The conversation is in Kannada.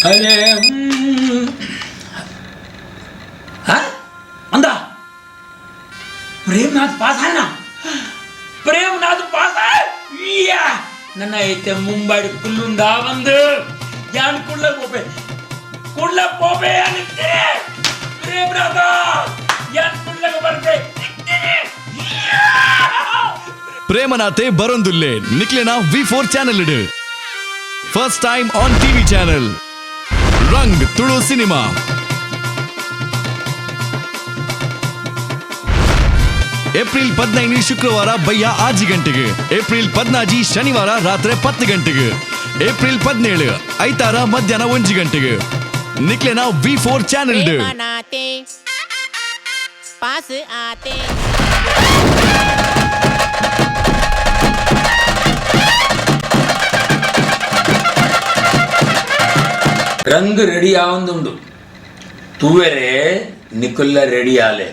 अरे अंदा प्रेमनाथ पास है ना प्रेमनाथ पास है या ನನ್ನ ಐತೆ ಮುಂಬಾಡಿ ಕುಲ್ಲುಂದ ಒಂದು ಯಾನ್ ಕುಡ್ಲ ಪೋಪೆ ಅನಿತ್ತೆ ಪ್ರೇಮನಾಥ ಯಾನ್ ಕುಡ್ಲಗ ಬರ್ತೆ ಪ್ರೇಮನಾಥೆ ಬರೊಂದುಲ್ಲೆ ನಿಕ್ಲೆನ V4 ಚಾನೆಲ್ ಇಡು first time on TV channel ರಂಗ್ ತುಳು ಸಿನಿಮಾ ಏಪ್ರಿಲ್ 15 ಶುಕ್ರವಾರ ಬಯ್ಯ 6 ಗಂಟೆಗೆ ಏಪ್ರಿಲ್ 14 ಶನಿವಾರ ರಾತ್ರಿ 10 ಗಂಟೆಗೆ ಏಪ್ರಿಲ್ 17 ಐತಾರ ಮಧ್ಯಾಹ್ನ 1 ಗಂಟೆಗೆ ನಿಕ್ಲೆನ V4 ಚಾನೆಲ್ ಇಡು पास आते ರಂಗ್ ರೆಡಿ ಆವಂದುಂಡು ತೂವೆರೆ ನಿಕುಲ್ಲ ರೆಡಿ ಆಲೆ